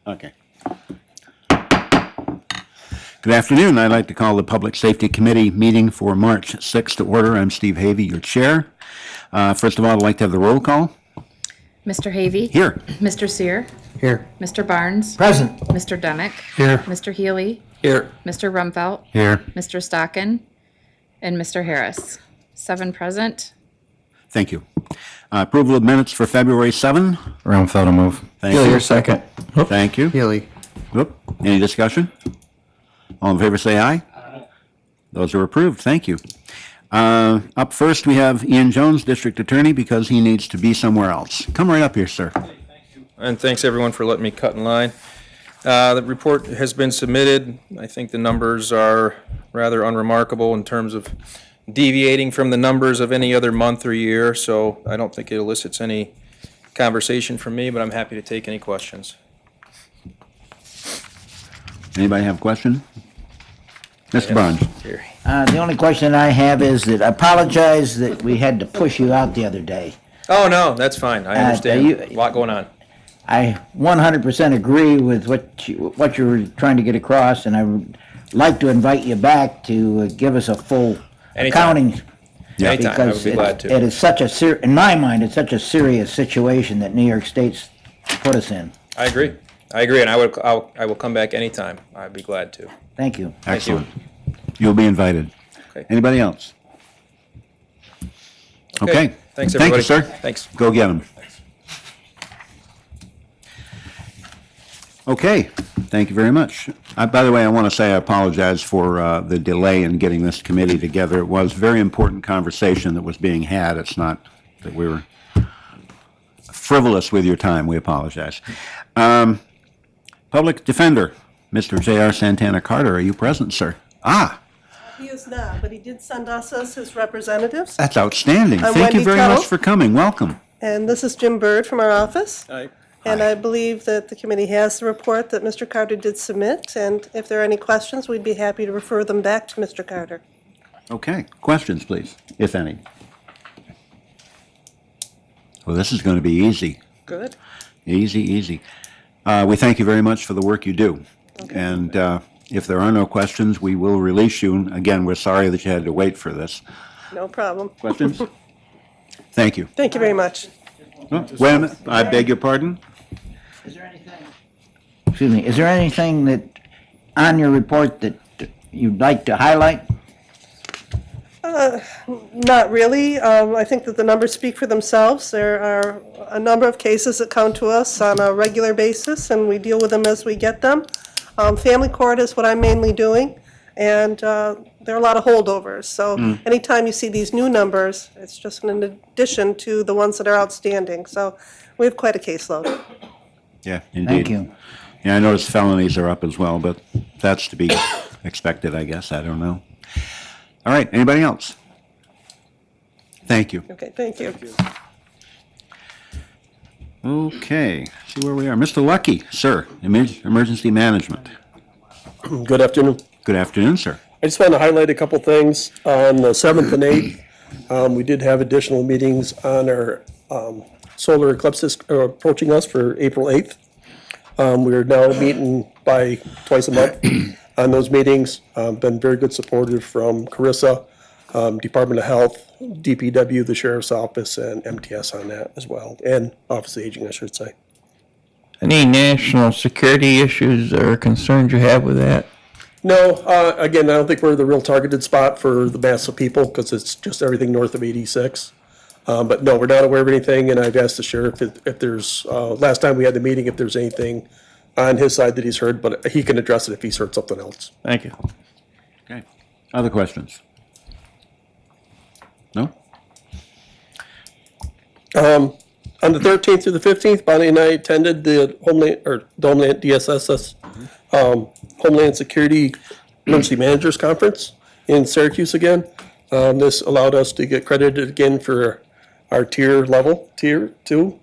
Okay. Good afternoon. I'd like to call the Public Safety Committee meeting for March 6th to order. I'm Steve Havey, your chair. First of all, I'd like to have the roll call. Mr. Havey. Here. Mr. Sear. Here. Mr. Barnes. Present. Mr. Demick. Here. Mr. Healy. Here. Mr. Rumfelt. Here. Mr. Stockin. And Mr. Harris. 7 present. Thank you. Approval of minutes for February 7. Rumfeld, move. Thank Healy, you. your second. Thank you. Healy. Whoop. Any discussion? All in favor say aye. Aye. Those are approved. Thank you. Up first, we have Ian Jones, District Attorney, because he needs to be somewhere else. Come right up here, sir. And thanks everyone for letting me cut in line. The report has been submitted. I think the numbers are rather unremarkable in terms of deviating from the numbers of any other month or year, so I don't think it elicits any conversation from me, but I'm happy to take any questions. Anybody have a question? Mr. Barnes. Here. The only question I have is that I apologize that we had to push you out the other day. Oh, no, that's fine. I understand. you- A lot going on. I 100% agree with what you were trying to get across, and I would like to invite you back to give us a full Anytime. accounting. Yeah. Anytime, I would Because be glad to. it is such a, in my mind, it's such a serious situation that New York State's put us in. I agree, and I will come back anytime. I'd be glad to. Thank you. Thank you. Excellent. You'll be invited. Okay. Anybody else? Okay. Thanks, Thank you, everybody. sir. Thanks. Go get them. Okay, thank you very much. By the way, I want to say I apologize for the delay in getting this committee together. It was a very important conversation that was being had. It's not that we were frivolous with your time. We apologize. Public Defender, Mr. J.R. Santana Carter, are you present, sir? Ah, He is not, but he did send us as his representatives. that's outstanding. I'm Thank you Wendy very Tuttle. much for coming. Welcome. And this is Jim Bird from our office. Hi. And I believe that the committee has the report that Mr. Carter did submit. And if there are any questions, we'd be happy to refer them back to Mr. Carter. Okay, questions, please, if any. Well, this is going to be easy. Good. Easy, easy. We thank you very much for the work you do. And if there are no questions, we will release you. Again, we're sorry that you had to wait for this. No problem. Questions? Thank you. Thank you very much. Oh, wait a minute, I beg your pardon? Is there anything that, on your report that you'd like to highlight? Not really. I think that the numbers speak for themselves. There are a number of cases that come to us on a regular basis, and we deal with them as we get them. Family court is what I'm mainly doing, and there are a lot of holdovers. So anytime you see these new numbers, it's just in addition to the ones that are outstanding. So we have quite a caseload. Yeah, indeed. Thank you. Yeah, I noticed felonies are up as well, but that's to be expected, I guess. I don't know. All right, anybody else? Thank you. Okay, thank you. Okay, see where we are. Mr. Lucky, sir, Emergency Management. Good afternoon. Good afternoon, sir. I just want to highlight a couple things. On the 7th and 8th, we did have additional meetings on our solar eclipses approaching us for April 8th. We are now meeting by twice a month on those meetings. Been very good supportive from Carissa, Department of Health, DPW, the Sheriff's Office, and MTS on that as well, and Office of Aging, I should say. Any national security issues or concerns you have with that? No, again, I don't think we're the real targeted spot for the mass of people because it's just everything north of 86. But no, we're not aware of anything, and I've asked the sheriff if there's, last time we had the meeting, if there's anything on his side that he's heard, but he can address it if he's heard something else. Thank you. Okay. Other questions? No? On the 13th through the 15th, Bonnie and I attended the Homeland DSSS Homeland Security Emergency Managers Conference in Syracuse again. This allowed us to get credited again for our tier 2.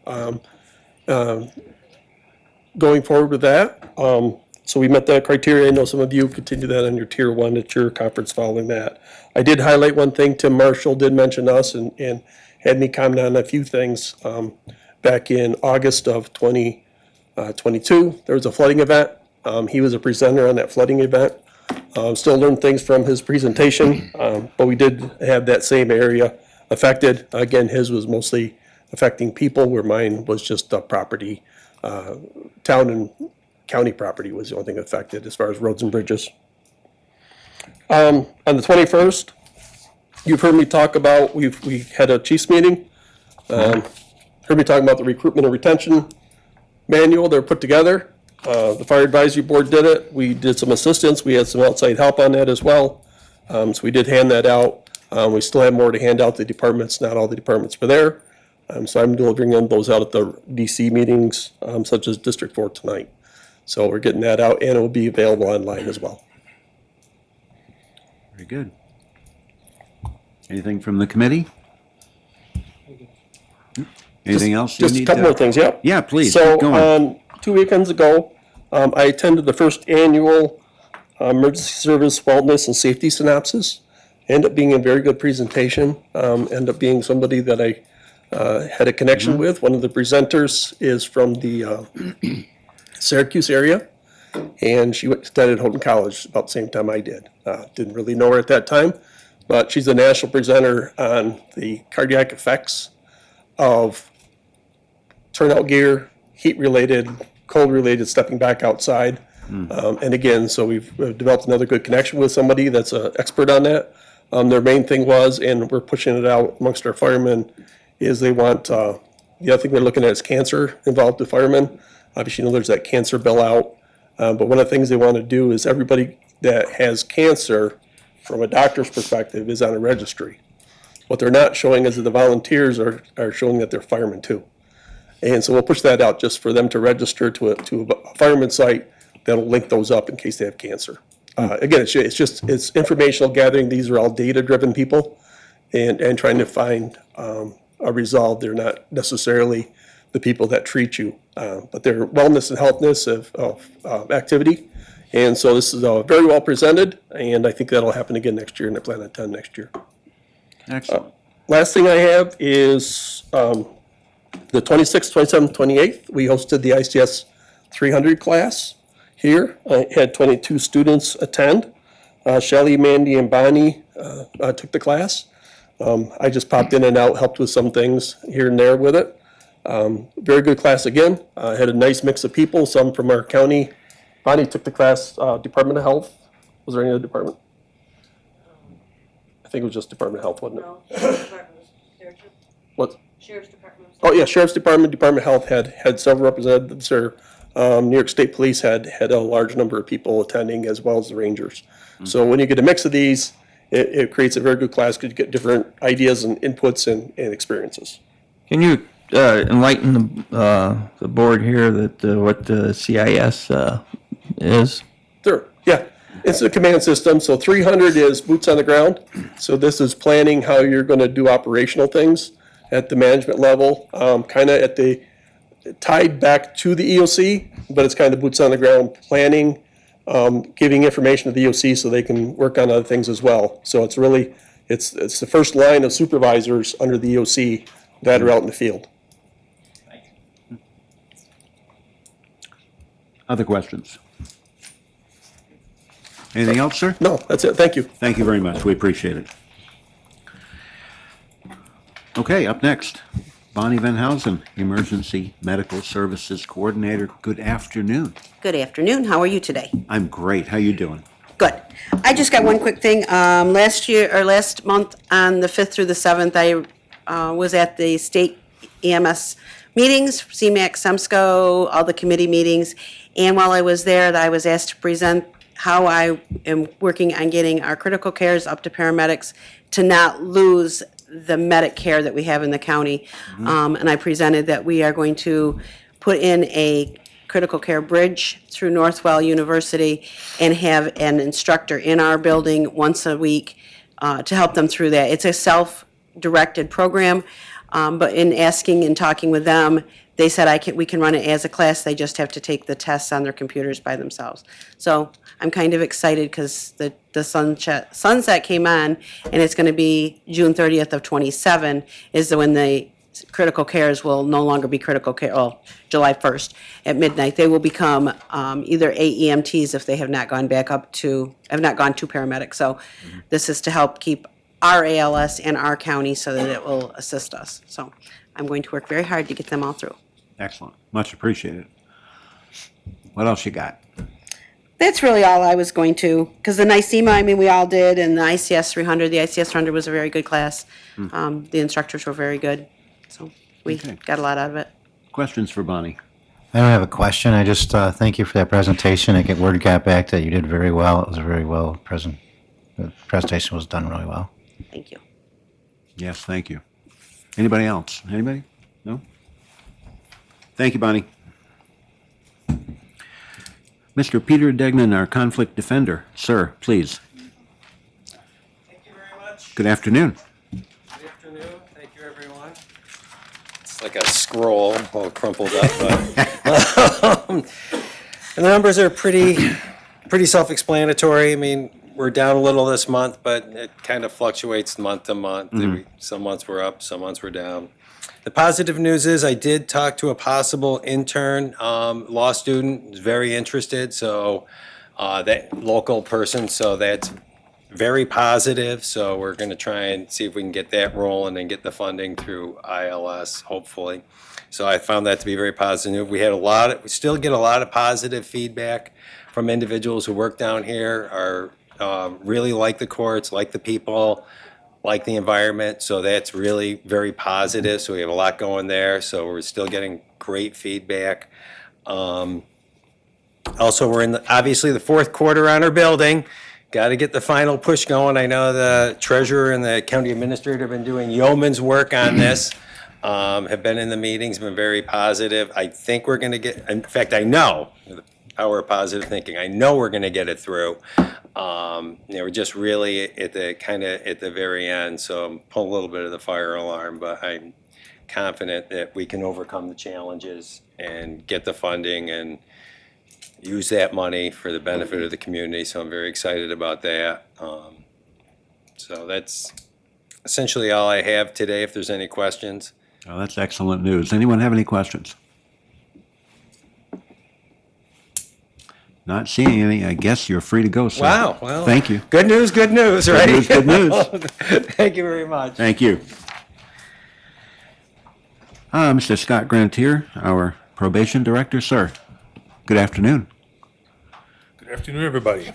Going forward with that, so we met that criteria. I know some of you continue that on your tier 1 at your conference following that. I did highlight one thing. Tim Marshall did mention us and had me comment on a few things back in August of 20 22, there was a flooding event. He was a presenter on that flooding event. Still learned things from his presentation, but we did have that same area affected. Again, his was mostly affecting people, where mine was just property. Town and county property was the only thing affected as far as roads and bridges. On the 21st, you've heard me talk about, we had a chiefs meeting. Heard me talking about the recruitment and retention manual they're put together. The fire advisory board did it. We did some assistance. We had some outside help on that as well. So we did hand that out. We still have more to hand out to the departments. Not all the departments were there. So I'm delivering those out at the DC meetings, such as District 4 tonight. So we're getting that out, and it will be available online as well. Very good. Anything from the committee? Anything else you Just a need couple to- more things, yeah. Yeah, please, So, keep going. 2 weekends ago, I attended the first annual Emergency Service Wellness and Safety Synopsis. Ended up being a very good presentation. Ended up being somebody that I had a connection with. One of the presenters is from the Syracuse area, and she studied at Houghton College about the same time I did. Didn't really know her at that time, but she's a national presenter on the cardiac effects of turnout gear, heat-related, cold-related, stepping back outside. And again, so we've developed another good connection with somebody that's an expert on that. Their main thing was, and we're pushing it out amongst our firemen, is they want, the other thing they're looking at is cancer involved with firemen. Obviously, you know, there's that cancer bill out. But one of the things they want to do is everybody that has cancer, from a doctor's perspective, is on a registry. What they're not showing is that the volunteers are showing that they're firemen too. And so we'll push that out just for them to register to a fireman site that'll link those up in case they have cancer. Again, it's informational gathering. These are all data-driven people and trying to find a resolve. They're not necessarily the people that treat you, but they're wellness and healthness of activity. And so this is very well presented, and I think that'll happen again next year, and I plan on 10 next year. Excellent. Last thing I have is the 26th, 27th, 28th, we hosted the ICS 300 class here. I had 22 students attend. Shelley, Mandy, and Bonnie took the class. I just popped in and out, helped with some things here and there with it. Very good class again. Had a nice mix of people, some from our county. Bonnie took the class, Department of Health. Was there any other department? I think it was just Department of Health, wasn't it? No, Sheriff's Department was there too. What? Sheriff's Department was Oh, yeah, Sheriff's Department, Department of Health had several representatives there. New York State Police had a large number of people attending, as well as the Rangers. So when you get a mix of these, it creates a very good class because you get different ideas and inputs and experiences. Can you enlighten the board here that what the CIS is? Sure, yeah. It's a command system. So 300 is boots on the ground. So this is planning how you're going to do operational things at the management level, kind of at the tied back to the EOC, but it's kind of boots on the ground planning, giving information to the EOC so they can work on other things as well. So it's really, it's the first line of supervisors under the EOC that are out in the field. Other questions? Anything else, sir? No, that's it. Thank you. Thank you very much. We appreciate it. Okay, up next, Bonnie Van Housen, Emergency Medical Services Coordinator. Good afternoon. Good afternoon. How are you today? I'm great. How you doing? Good. I just got one quick thing. Last month on the 5th through the 7th, I was at the state EMS meetings, CMAC, SEMSCO, all the committee meetings. And while I was there, I was asked to present how I am working on getting our critical cares up to paramedics to not lose the medic care that we have in the county. And I presented that we are going to put in a critical care bridge through Northwell University and have an instructor in our building once a week to help them through that. It's a self-directed program, but in asking and talking with them, they said we can run it as a class, they just have to take the tests on their computers by themselves. So I'm kind of excited because the sunset came on, and it's going to be June 30th of '27 is when the critical cares will no longer be critical care, July 1st at midnight. They will become either AEMTs if they have not gone to paramedics. So this is to help keep our ALS in our county so that it will assist us. So I'm going to work very hard to get them all through. Excellent. Much appreciated. What else you got? That's really all I was going to, because the NYSEMA, I mean, we all did, and the ICS 300, the ICS 300 was a very good class. The instructors were very good, so we Okay. got a lot out of it. Questions for Bonnie? I don't have a question. I just thank you for that presentation. Word got back that you did very well. It was a very well present. The presentation was done really well. Thank you. Yes, thank you. Anybody else? Anybody? No? Thank you, Bonnie. Mr. Peter Degnan, our conflict defender. Sir, please. Thank you very much. Good afternoon. Good afternoon. Thank you, everyone. It's like a scroll, all crumpled up, but and the numbers are pretty self-explanatory. I mean, we're down a little this month, but it kind of fluctuates month to month. Some months we're up, some months we're down. The positive news is I did talk to a possible intern, law student, who's very interested, so that local person, so that's very positive. So we're going to try and see if we can get that rolling and get the funding through ILS, hopefully. So I found that to be very positive. We still get a lot of positive feedback from individuals who work down here, really like the courts, like the people, like the environment, so that's really very positive. So we have a lot going there, so we're still getting great feedback. Also, we're in obviously the fourth quarter on our building. Got to get the final push going. I know the treasurer and the county administrator have been doing yeoman's work on this, have been in the meetings, been very positive. I think we're going to get, in fact, I know, the power of positive thinking, I know we're going to get it through. We're just really at the very end, so I'm pulling a little bit of the fire alarm, but I'm confident that we can overcome the challenges and get the funding and use that money for the benefit of the community, so I'm very excited about that. So that's essentially all I have today, if there's any questions. Oh, that's excellent news. Anyone have any questions? Not seeing any. I guess you're free to go, sir. Wow, well. Thank you. Good news, right? news, good news. Thank you very much. Thank you. Mr. Scott Grantier, our probation director. Sir, good afternoon. Good afternoon, everybody.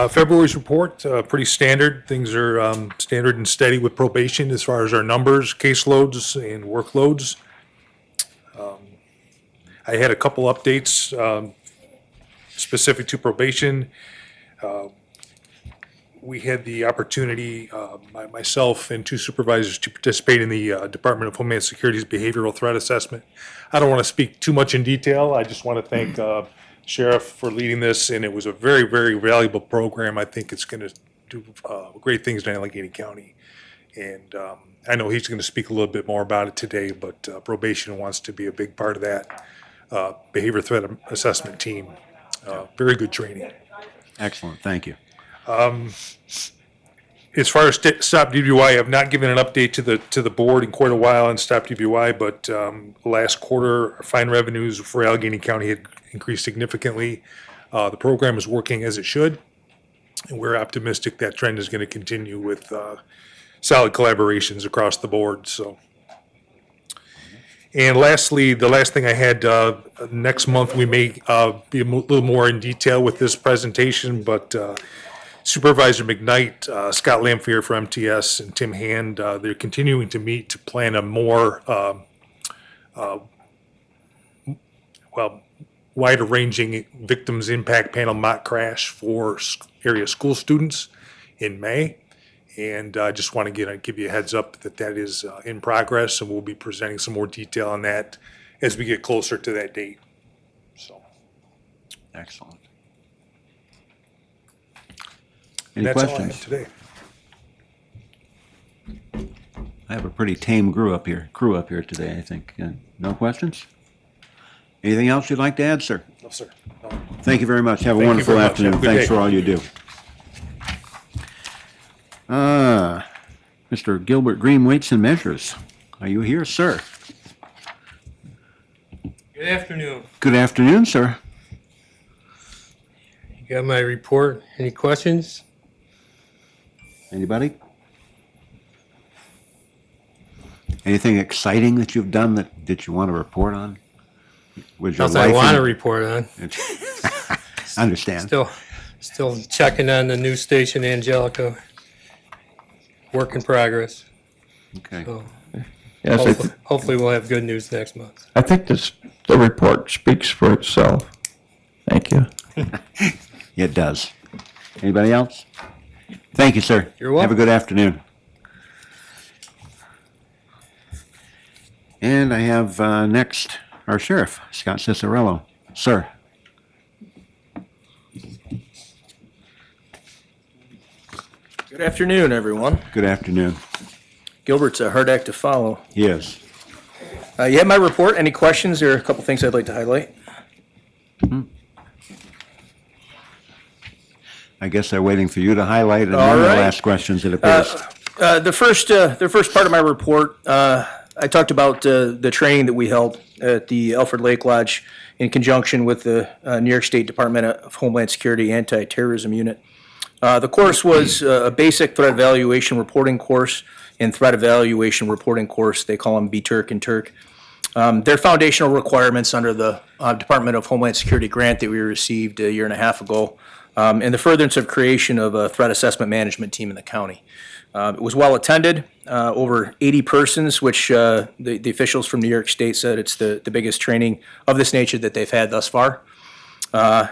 February's report, pretty standard. Things are standard and steady with probation as far as our numbers, caseloads, and workloads. I had a couple updates specific to probation. We had the opportunity, myself and two supervisors, to participate in the Department of Homeland Security's behavioral threat assessment. I don't want to speak too much in detail. I just want to thank Sheriff for leading this, and it was a very, very valuable program. I think it's going to do great things in Allegheny County. And I know he's going to speak a little bit more about it today, but probation wants to be a big part of that behavior threat assessment team. Very good training. Excellent. Thank you. As far as Stop DWI, I have not given an update to the board in quite a while on Stop DWI, but last quarter, our fine revenues for Allegheny County had increased significantly. The program is working as it should, and we're optimistic that trend is going to continue with solid collaborations across the board. So, and lastly, the last thing I had, next month we may be a little more in detail with this presentation, but Supervisor McKnight, Scott Lamphere for MTS, and Tim Hand, they're continuing to meet to plan a more wider-ranging victims impact panel mock crash for area school students in May. And I just want to give you a heads up that is in progress, and we'll be presenting some more detail on that as we get closer to that date. So, Excellent. and Any that's all I have questions? today. I have a pretty tame crew up here today, I think. No questions? Anything else you'd like to add, sir? No, sir. No. Thank you very much. Have a Thank you wonderful very much. Have a afternoon. good Thanks day. for all you do. Mr. Gilbert Green, Weights and Measures. Are you here, sir? Good afternoon. Good afternoon, sir. You got my report. Any questions? Anybody? Anything exciting that you've done that you want to report on? With your Nothing I life want to in- report on. I understand. Still checking on the new station, Angelica. Work in progress. Okay. So Yes, hopefully we'll have good news next month. I think the report speaks for itself. Thank you. It does. Anybody else? Thank you, sir. You're welcome. Have a good afternoon. And I have next our sheriff, Scott Cicerello. Sir. Good afternoon, everyone. Good afternoon. Gilbert's a hard act to follow. Yes. You have my report. Any questions? There are a couple things I'd like to highlight. I guess they're waiting for you to highlight and All then they'll right. ask questions, it appears. The first part of my report, I talked about the training that we held at the Alfred Lake Lodge in conjunction with the New York State Department of Homeland Security Anti-Terrorism Unit. The course was a basic threat evaluation reporting course and threat evaluation reporting course. They call them BTURC and Turk. They're foundational requirements under the Department of Homeland Security grant that we received a year and a half ago, and the furtherance of creation of a threat assessment management team in the county. It was well attended, over 80 persons, which the officials from New York State said it's the biggest training of this nature that they've had thus far. A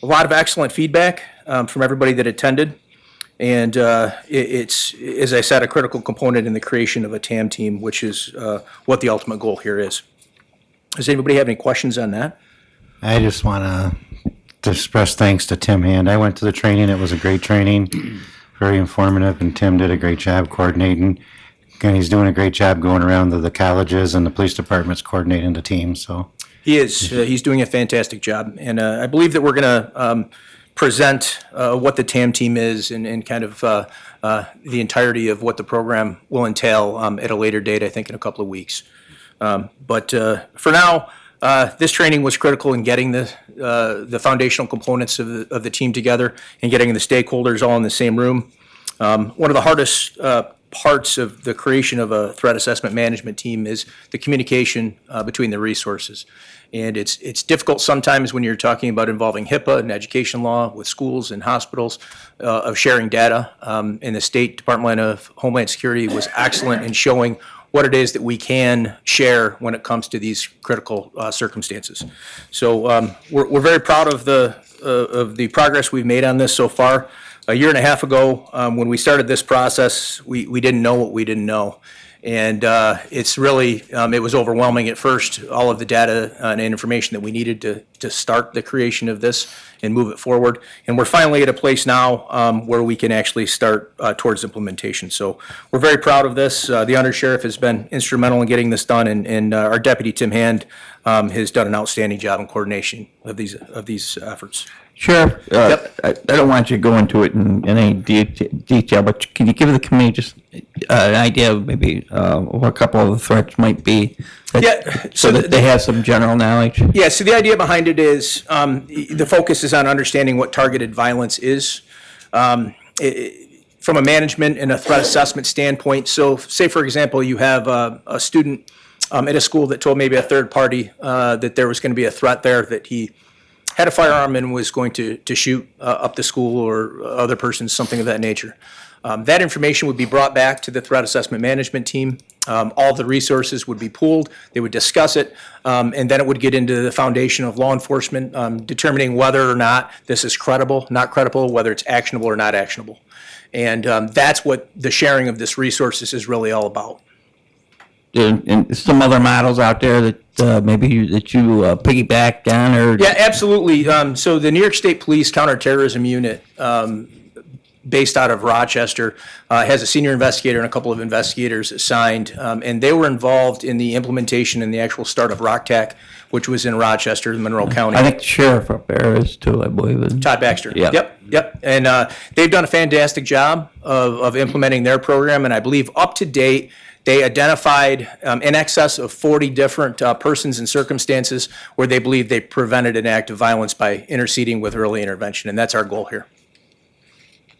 lot of excellent feedback from everybody that attended. And it's, as I said, a critical component in the creation of a TAM team, which is what the ultimate goal here is. Does anybody have any questions on that? I just want to express thanks to Tim Hand. I went to the training. It was a great training, very informative, and Tim did a great job coordinating. And he's doing a great job going around to the colleges and the police departments coordinating the team, so. He is. He's doing a fantastic job. And I believe that we're going to present what the TAM team is and kind of the entirety of what the program will entail at a later date, I think in a couple of weeks. But for now, this training was critical in getting the foundational components of the team together and getting the stakeholders all in the same room. One of the hardest parts of the creation of a threat assessment management team is the communication between the resources. And it's difficult sometimes when you're talking about involving HIPAA and education law with schools and hospitals of sharing data. And the State Department of Homeland Security was excellent in showing what it is that we can share when it comes to these critical circumstances. So we're very proud of the progress we've made on this so far. A year and a half ago, when we started this process, we didn't know what we didn't know. And it's really, it was overwhelming at first, all of the data and information that we needed to start the creation of this and move it forward. And we're finally at a place now where we can actually start towards implementation. So we're very proud of this. The undersheriff has been instrumental in getting this done, and our deputy, Tim Hand, has done an outstanding job in coordination of these efforts. Sheriff, I don't want you to go into it in any detail, but can you give the committee just an idea of maybe what a couple of the threats might be? Yeah, So that they have some general knowledge? Yeah, so the idea behind it is the focus is on understanding what targeted violence is from a management and a threat assessment standpoint. So say, for example, you have a student at a school that told maybe a third party that there was going to be a threat there, that he had a firearm and was going to shoot up the school or other persons, something of that nature. That information would be brought back to the threat assessment management team. All the resources would be pooled, they would discuss it, and then it would get into the foundation of law enforcement, determining whether or not this is credible, not credible, whether it's actionable or not actionable. And that's what the sharing of this resources is really all about. And some other models out there that maybe you piggyback on, or? Yeah, absolutely. So the New York State Police Counterterrorism Unit based out of Rochester, has a senior investigator and a couple of investigators assigned, and they were involved in the implementation and the actual start of ROCTAC, which was in Rochester, Monroe County. I think the sheriff up there is too, I believe. Todd Baxter. Yeah. Yep. And they've done a fantastic job of implementing their program, and I believe up to date, they identified in excess of 40 different persons and circumstances where they believe they prevented an act of violence by interceding with early intervention, and that's our goal here.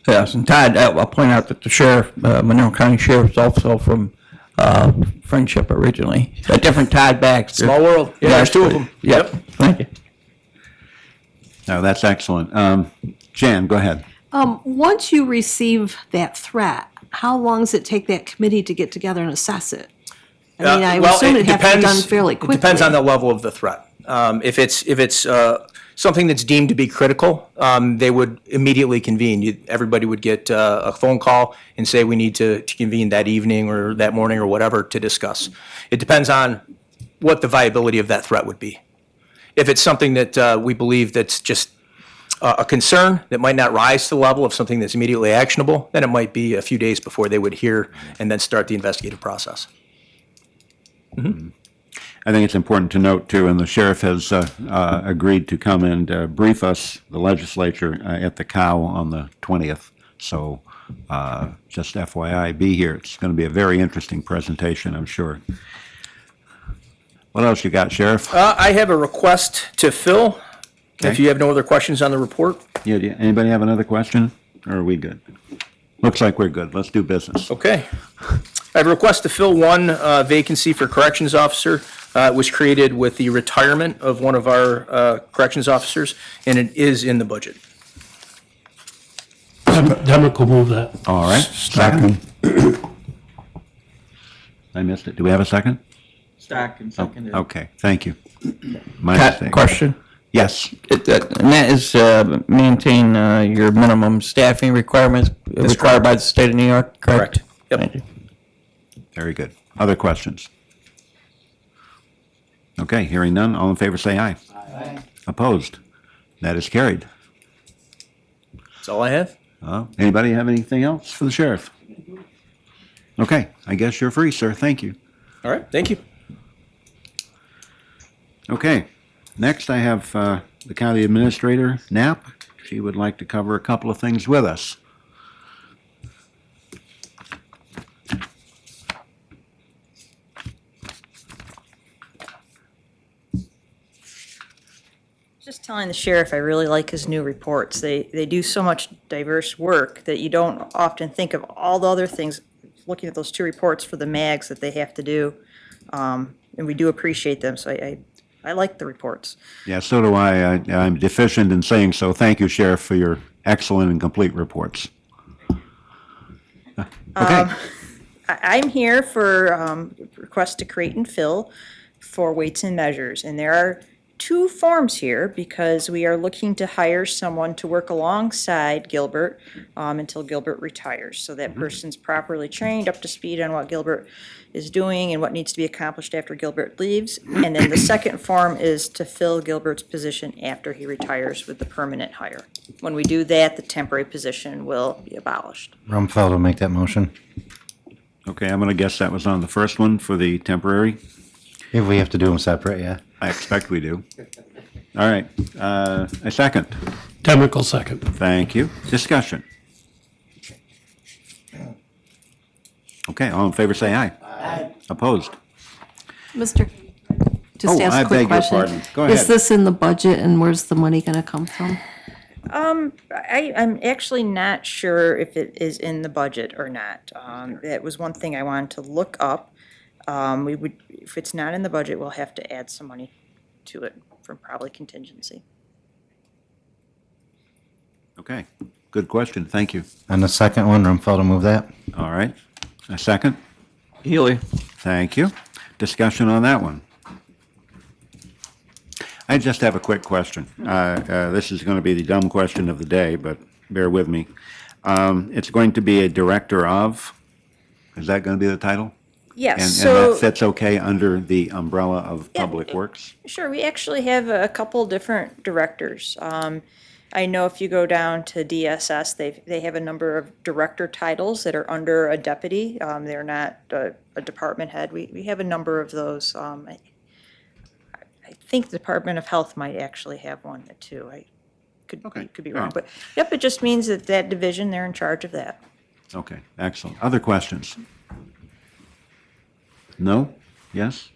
Yes, and Todd, I'll point out that the sheriff, Monroe County Sheriff, is also from Friendship originally. A different Todd Baxter. Small world. Yeah, there's two of them. Yep. Thank you. No, that's excellent. Jan, go ahead. Once you receive that threat, how long does it take that committee to get together and assess it? I mean, I would assume it'd have to be done fairly quickly. It depends on the level of the threat. If it's something that's deemed to be critical, they would immediately convene. Everybody would get a phone call and say we need to convene that evening or that morning or whatever to discuss. It depends on what the viability of that threat would be. If it's something that we believe that's just a concern that might not rise to the level of something that's immediately actionable, then it might be a few days before they would hear and then start the investigative process. I think it's important to note, too, and the sheriff has agreed to come and brief us, the legislature, at the COW on the 20th. So just FYI, be here. It's going to be a very interesting presentation, I'm sure. What else you got, Sheriff? I have a request to fill. If Okay. you have no other questions on the report. Yeah, anybody have another question, or are we good? Looks like we're good. Let's do business. Okay. I have a request to fill one vacancy for corrections officer. It was created with the retirement of one of our corrections officers, and it is in the budget. Demrick will move that. All right. Second. I missed it. Do we have a second? Okay, thank you. My mistake. Question? Yes. And that is maintain your minimum staffing requirements required by the state of New York, correct? Yep. Thank you. Very good. Other questions? Okay, hearing none, all in favor say aye. Aye. Opposed? That is carried. That's all I have. Anybody have anything else for the sheriff? Okay, I guess you're free, sir. Thank you. All right, thank you. Okay, next I have the county administrator, Knapp. She would like to cover a couple of things with us. Just telling the sheriff I really like his new reports. They do so much diverse work that you don't often think of all the other things, looking at those two reports for the mags that they have to do. And we do appreciate them, so I like the reports. Yeah, so do I. I'm deficient in saying so. Thank you, Sheriff, for your excellent and complete reports. Okay. I'm here for request to create and fill for weights and measures. And there are two forms here because we are looking to hire someone to work alongside Gilbert until Gilbert retires. So that person's properly trained, up to speed on what Gilbert is doing and what needs to be accomplished after Gilbert leaves. And then the second form is to fill Gilbert's position after he retires with the permanent hire. When we do that, the temporary position will be abolished. Rumfeld will make that motion. Okay, I'm going to guess that was on the first one for the temporary. If we have to do them separate, yeah. I expect we do. All right, a second. Demrick will second. Thank you. Discussion. Okay, all in favor say aye. Aye. Opposed? Mr. Just ask I a quick beg your question. pardon. Go Is ahead. this in the budget and where's the money gonna come from? I'm actually not sure if it is in the budget or not. That was one thing I wanted to look up. We would, if it's not in the budget, we'll have to add some money to it from probably contingency. Okay, good question. Thank you. And the second one, Rumfeld will move that. All right, a second. Healy. Thank you. Discussion on that one. I just have a quick question. This is going to be the dumb question of the day, but bear with me. It's going to be a director of, is that going to be the title? Yes, And so. that fits okay under the umbrella of Public Works? Sure, we actually have a couple different directors. I know if you go down to DSS, they have a number of director titles that are under a deputy. They're not a department head. We have a number of those. I think the Department of Health might actually have one too. I could be wrong, but yep, it just means that that division, they're in charge of that. Okay, excellent. Other questions? No? Yes?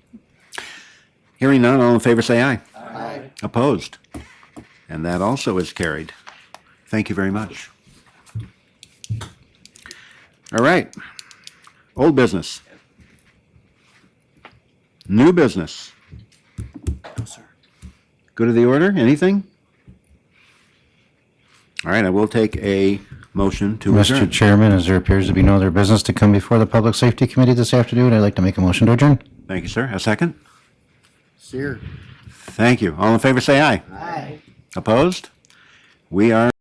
Hearing none, all in favor say aye. Aye. Opposed? And that also is carried. Thank you very much. All right. Old business. New business. No, sir. Go to the order, anything? All right, I will take a motion to adjourn. Mr. Chairman, as there appears to be no other business to come before the Public Safety Committee this afternoon, I'd like to make a motion to adjourn. Thank you, sir. A second? Sear. Thank you. All in favor say aye. Aye. Opposed? We are